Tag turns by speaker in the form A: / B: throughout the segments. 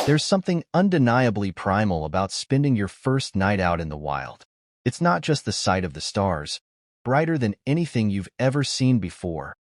A: There's something undeniably primal about spending your first night out in the wild. It's not just the sight of the stars, brighter than anything you've ever seen before,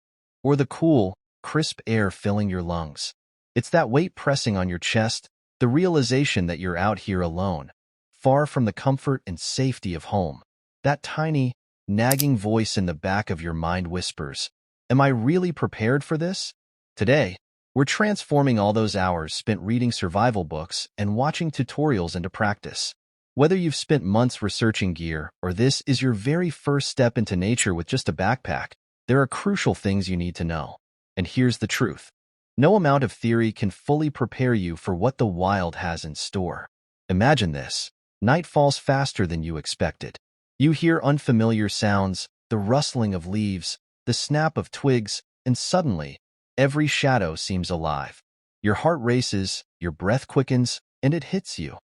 A: or the cool, crisp air filling your lungs. It's that weight pressing on your chest, the realization that you're out here alone, far from the comfort and safety of home. That tiny, nagging voice in the back of your mind whispers, "Am I really prepared for this?" Today, we're transforming all those hours spent reading survival books and watching tutorials into practice. Whether you've spent months researching gear or this is your very first step into nature with just a backpack, there are crucial things you need to know. And here's the truth. No amount of theory can fully prepare you for what the wild has in store. Imagine this. Night falls faster than you expected. You hear unfamiliar sounds, the rustling of leaves, the snap of twigs, and suddenly, every shadow seems alive. Your heart races, your breath quickens, and it hits you.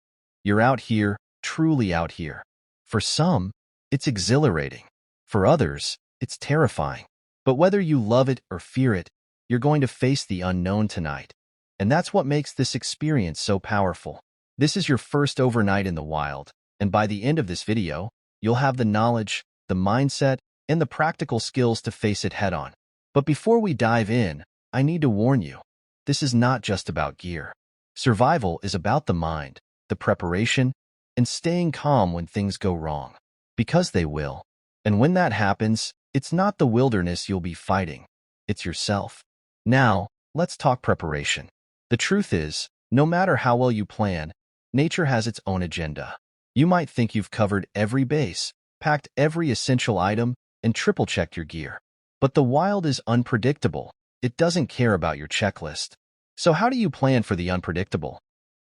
A: You're out here, truly out here. For some, it's exhilarating. For others, it's terrifying. But whether you love it or fear it, you're going to face the unknown tonight. And that's what makes this experience so powerful. This is your first overnight in the wild, and by the end of this video, you'll have the knowledge, the mindset, and the practical skills to face it head-on. But before we dive in, I need to warn you, this is not just about gear. Survival is about the mind, the preparation, and staying calm when things go wrong. Because they will. And when that happens, it's not the wilderness you'll be fighting. It's yourself. Now, let's talk preparation. The truth is, no matter how well you plan, nature has its own agenda. You might think you've covered every base, packed every essential item, and triple-checked your gear. But the wild is unpredictable. It doesn't care about your checklist. So how do you plan for the unpredictable?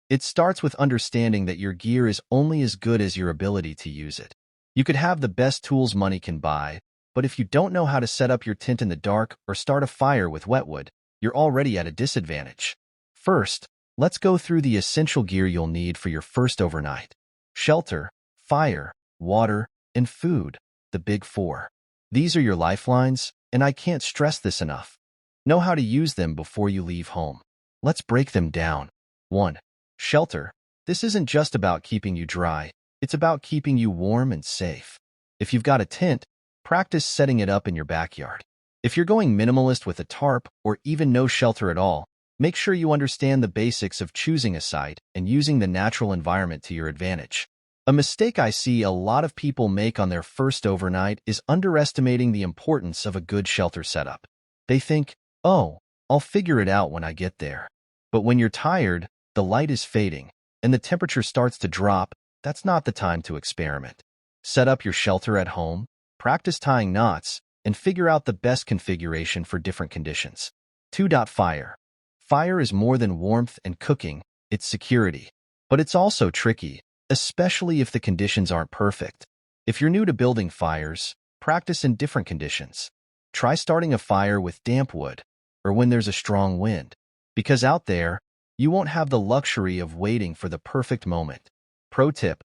A: It starts with understanding that your gear is only as good as your ability to use it. You could have the best tools money can buy, but if you don't know how to set up your tent in the dark or start a fire with wetwood, you're already at a disadvantage. First, let's go through the essential gear you'll need for your first overnight. Shelter, fire, water, and food, the big four. These are your lifelines, and I can't stress this enough. Know how to use them before you leave home. Let's break them down. 1. Shelter. This isn't just about keeping you dry. It's about keeping you warm and safe. If you've got a tent, practice setting it up in your backyard. If you're going minimalist with a tarp or even no shelter at all, make sure you understand the basics of choosing a site and using the natural environment to your advantage. A mistake I see a lot of people make on their first overnight is underestimating the importance of a good shelter setup. They think, "Oh, I'll figure it out when I get there." But when you're tired, the light is fading, and the temperature starts to drop, that's not the time to experiment. Set up your shelter at home, practice tying knots, and figure out the best configuration for different conditions. 2. Fire. Fire is more than warmth and cooking, it's security. But it's also tricky, especially if the conditions aren't perfect. If you're new to building fires, practice in different conditions. Try starting a fire with damp wood, or when there's a strong wind. Because out there, you won't have the luxury of waiting for the perfect moment. Pro tip: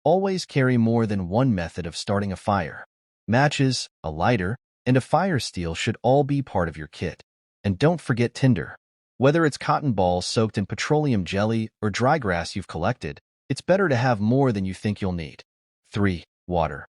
A: always carry more than one method of starting a fire. Matches, a lighter, and a fire steel should all be part of your kit. And don't forget tinder. Whether it's cotton balls soaked in petroleum jelly or dry grass you've collected, it's better to have more than you think you'll need. 3. Water.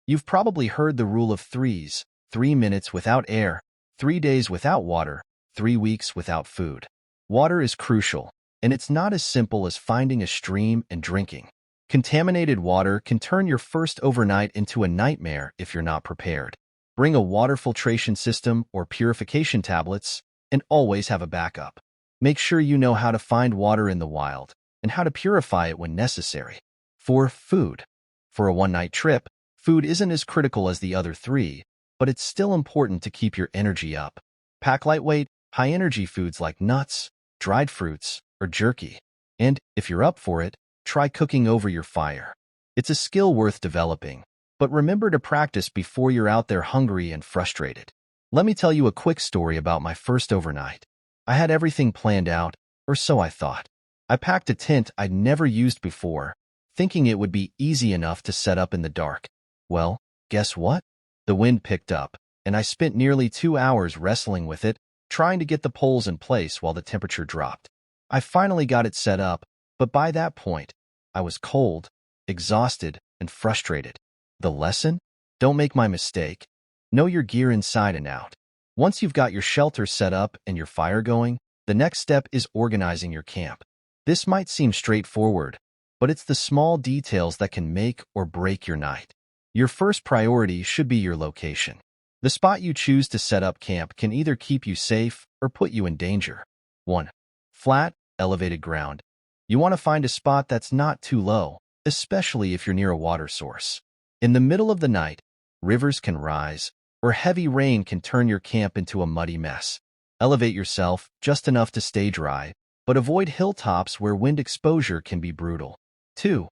A: You've probably heard the rule of threes: 3 minutes without air, 3 days without water, 3 weeks without food. Water is crucial, and it's not as simple as finding a stream and drinking. Contaminated water can turn your first overnight into a nightmare if you're not prepared. Bring a water filtration system or purification tablets, and always have a backup. Make sure you know how to find water in the wild and how to purify it when necessary. 4. Food. For a one-night trip, food isn't as critical as the other 3, but it's still important to keep your energy up. Pack lightweight, high-energy foods like nuts, dried fruits, or jerky. And, if you're up for it, try cooking over your fire. It's a skill worth developing, but remember to practice before you're out there hungry and frustrated. Let me tell you a quick story about my first overnight. I had everything planned out, or so I thought. I packed a tent I'd never used before, thinking it would be easy enough to set up in the dark. Well, guess what? The wind picked up, and I spent nearly 2 hours wrestling with it, trying to get the poles in place while the temperature dropped. I finally got it set up, But by that point, I was cold, exhausted, and frustrated. The lesson? Don't make my mistake. Know your gear inside and out. Once you've got your shelter set up and your fire going, the next step is organizing your camp. This might seem straightforward, but it's the small details that can make or break your night. Your first priority should be your location. The spot you choose to set up camp can either keep you safe or put you in danger. 1. Flat, elevated ground. You want to find a spot that's not too low, especially if you're near a water source. In the middle of the night, rivers can rise, or heavy rain can turn your camp into a muddy mess. Elevate yourself just enough to stay dry, but avoid hilltops where wind exposure can be brutal. 2.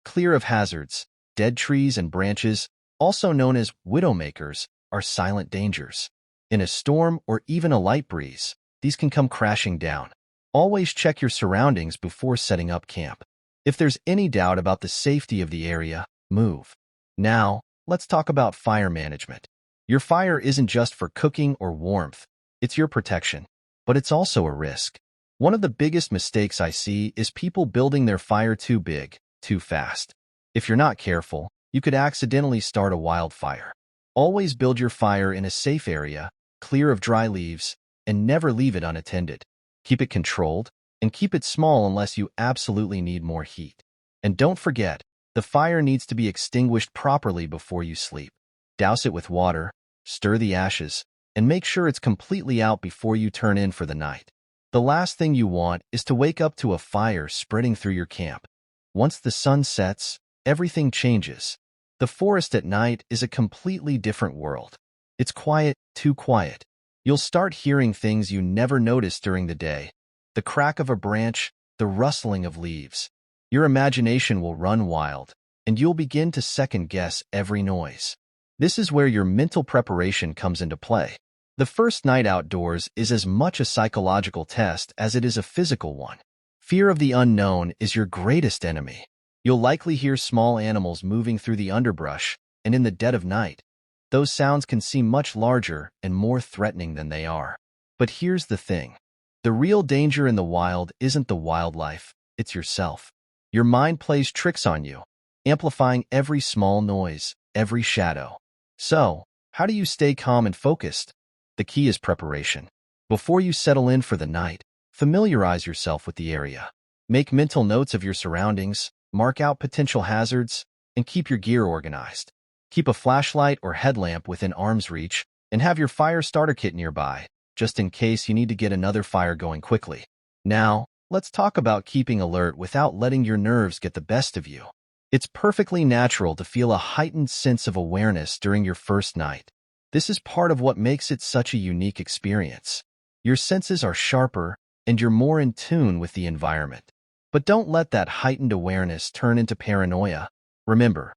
A: Clear of hazards. Dead trees and branches, also known as widowmakers, are silent dangers. In a storm or even a light breeze, these can come crashing down. Always check your surroundings before setting up camp. If there's any doubt about the safety of the area, move. Now, let's talk about fire management. Your fire isn't just for cooking or warmth. It's your protection, but it's also a risk. One of the biggest mistakes I see is people building their fire too big, too fast. If you're not careful, you could accidentally start a wildfire. Always build your fire in a safe area, clear of dry leaves, and never leave it unattended. Keep it controlled, and keep it small unless you absolutely need more heat. And don't forget, the fire needs to be extinguished properly before you sleep. Douse it with water, stir the ashes, and make sure it's completely out before you turn in for the night. The last thing you want is to wake up to a fire spreading through your camp. Once the sun sets, everything changes. The forest at night is a completely different world. It's quiet, too quiet. You'll start hearing things you never noticed during the day. The crack of a branch, the rustling of leaves. Your imagination will run wild, and you'll begin to second-guess every noise. This is where your mental preparation comes into play. The first night outdoors is as much a psychological test as it is a physical one. Fear of the unknown is your greatest enemy. You'll likely hear small animals moving through the underbrush, and in the dead of night, those sounds can seem much larger and more threatening than they are. But here's the thing. The real danger in the wild isn't the wildlife, it's yourself. Your mind plays tricks on you, amplifying every small noise, every shadow. So, how do you stay calm and focused? The key is preparation. Before you settle in for the night, familiarize yourself with the area. Make mental notes of your surroundings, mark out potential hazards, and keep your gear organized. Keep a flashlight or headlamp within arm's reach, and have your fire starter kit nearby, just in case you need to get another fire going quickly. Now, let's talk about keeping alert without letting your nerves get the best of you. It's perfectly natural to feel a heightened sense of awareness during your first night. This is part of what makes it such a unique experience. Your senses are sharper, and you're more in tune with the environment. But don't let that heightened awareness turn into paranoia. Remember,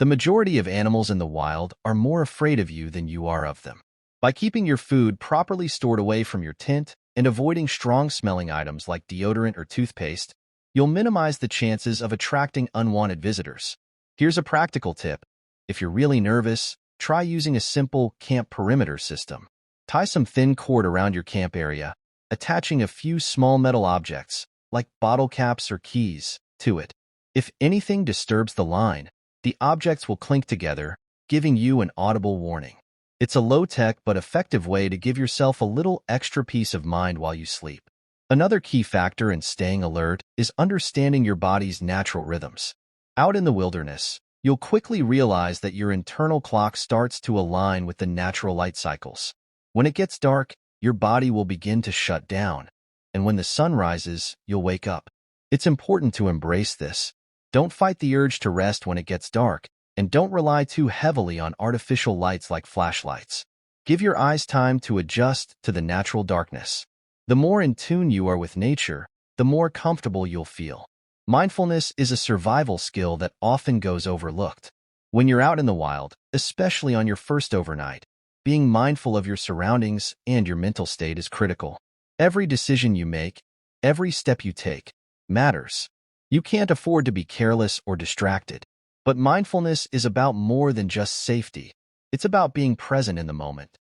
A: the majority of animals in the wild are more afraid of you than you are of them. By keeping your food properly stored away from your tent and avoiding strong-smelling items like deodorant or toothpaste, you'll minimize the chances of attracting unwanted visitors. Here's a practical tip. If you're really nervous, try using a simple camp perimeter system. Tie some thin cord around your camp area, attaching a few small metal objects, like bottle caps or keys, to it. If anything disturbs the line, the objects will clink together, giving you an audible warning. It's a low-tech but effective way to give yourself a little extra peace of mind while you sleep. Another key factor in staying alert is understanding your body's natural rhythms. Out in the wilderness, you'll quickly realize that your internal clock starts to align with the natural light cycles. When it gets dark, your body will begin to shut down, and when the sun rises, you'll wake up. It's important to embrace this. Don't fight the urge to rest when it gets dark, and don't rely too heavily on artificial lights like flashlights. Give your eyes time to adjust to the natural darkness. The more in tune you are with nature, the more comfortable you'll feel. Mindfulness is a survival skill that often goes overlooked. When you're out in the wild, especially on your first overnight, being mindful of your surroundings and your mental state is critical. Every decision you make, every step you take, matters. You can't afford to be careless or distracted. But mindfulness is about more than just safety. It's about being present in the moment.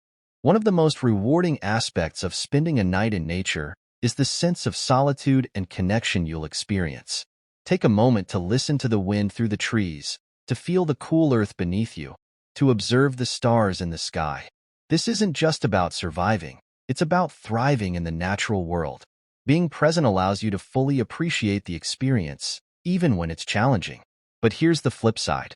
A: One of the most rewarding aspects of spending a night in nature is the sense of solitude and connection you'll experience. Take a moment to listen to the wind through the trees, to feel the cool earth beneath you, to observe the stars in the sky. This isn't just about surviving. It's about thriving in the natural world. Being present allows you to fully appreciate the experience, even when it's challenging. But here's the flip side.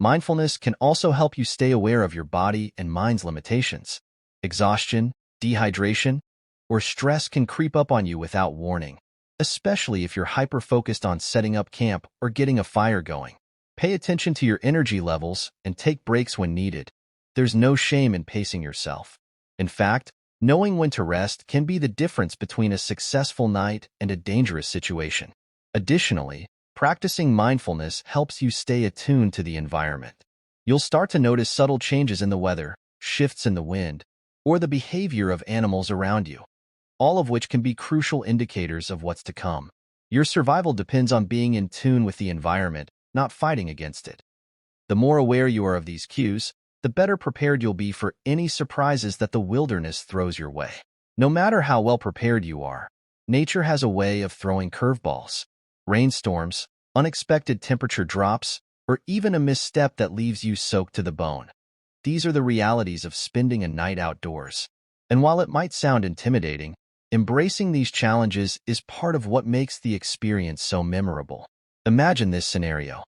A: Mindfulness can also help you stay aware of your body and mind's limitations. Exhaustion, dehydration, or stress can creep up on you without warning, especially if you're hyper-focused on setting up camp or getting a fire going. Pay attention to your energy levels and take breaks when needed. There's no shame in pacing yourself. In fact, knowing when to rest can be the difference between a successful night and a dangerous situation. Additionally, practicing mindfulness helps you stay attuned to the environment. You'll start to notice subtle changes in the weather, shifts in the wind, or the behavior of animals around you, all of which can be crucial indicators of what's to come. Your survival depends on being in tune with the environment, not fighting against it. The more aware you are of these cues, the better prepared you'll be for any surprises that the wilderness throws your way. No matter how well prepared you are, nature has a way of throwing curveballs. Rainstorms, unexpected temperature drops, or even a misstep that leaves you soaked to the bone. These are the realities of spending a night outdoors. And while it might sound intimidating, embracing these challenges is part of what makes the experience so memorable. Imagine this scenario.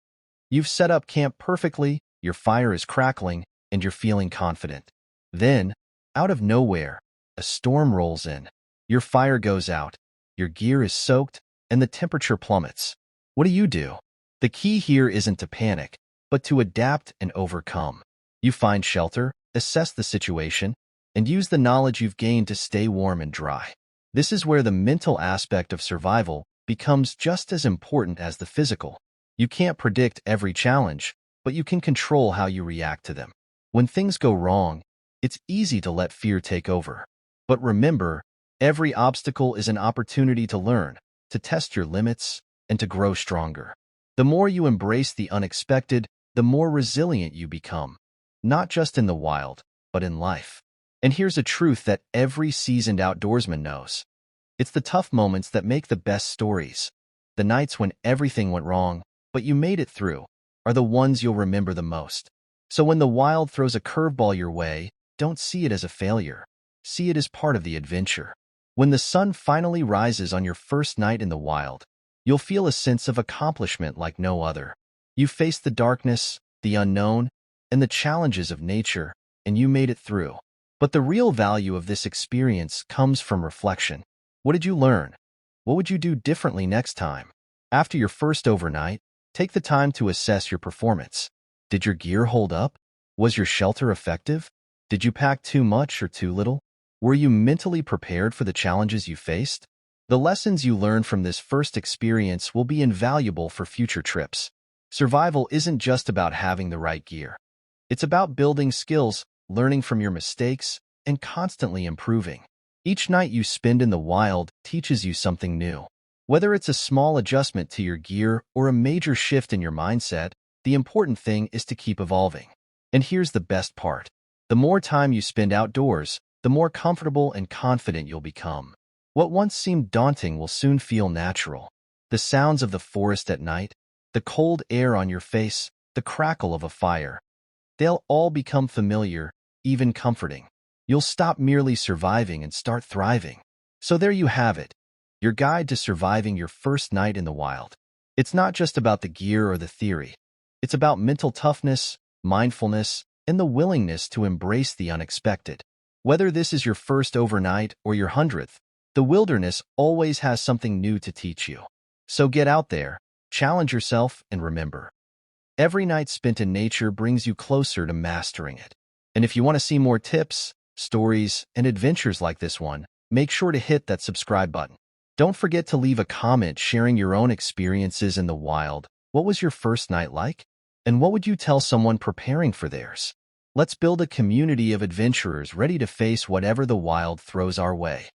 A: You've set up camp perfectly, your fire is crackling, and you're feeling confident. Then, out of nowhere, a storm rolls in. Your fire goes out, your gear is soaked, and the temperature plummets. What do? The key here isn't to panic, but to adapt and overcome. You find shelter, assess the situation, and use the knowledge you've gained to stay warm and dry. This is where the mental aspect of survival becomes just as important as the physical. You can't predict every challenge, but you can control how you react to them. When things go wrong, it's easy to let fear take over. But remember, every obstacle is an opportunity to learn, to test your limits, and to grow stronger. The more you embrace the unexpected, the more resilient you become, not just in the wild, but in life. And here's a truth that every seasoned outdoorsman knows. It's the tough moments that make the best stories. The nights when everything went wrong, but you made it through, are the ones you'll remember the most. So when the wild throws a curveball your way, don't see it as a failure. See it as part of the adventure. When the sun finally rises on your first night in the wild, you'll feel a sense of accomplishment like no other. You faced the darkness, the unknown, and the challenges of nature, and you made it through. But the real value of this experience comes from reflection. What did you learn? What would you do differently next time? After your first overnight, take the time to assess your performance. Did your gear hold up? Was your shelter effective? Did you pack too much or too little? Were you mentally prepared for the challenges you faced? The lessons you learned from this first experience will be invaluable for future trips. Survival isn't just about having the right gear. It's about building skills, learning from your mistakes, and constantly improving. Each night you spend in the wild teaches you something new. Whether it's a small adjustment to your gear or a major shift in your mindset, the important thing is to keep evolving. And here's the best part. The more time you spend outdoors, the more comfortable and confident you'll become. What once seemed daunting will soon feel natural. The sounds of the forest at night, the cold air on your face, the crackle of a fire. They'll all become familiar, even comforting. You'll stop merely surviving and start thriving. So there you have it, your guide to surviving your first night in the wild. It's not just about the gear or the theory. It's about mental toughness, mindfulness, and the willingness to embrace the unexpected. Whether this is your first overnight or your 100th, the wilderness always has something new to teach you. So get out there, challenge yourself, and remember, every night spent in nature brings you closer to mastering it. And if you want to see more tips, stories, and adventures like this one, make sure to hit that subscribe button. Don't forget to leave a comment sharing your own experiences in the wild. What was your first night like? And what would you tell someone preparing for theirs? Let's build a community of adventurers ready to face whatever the wild throws our way.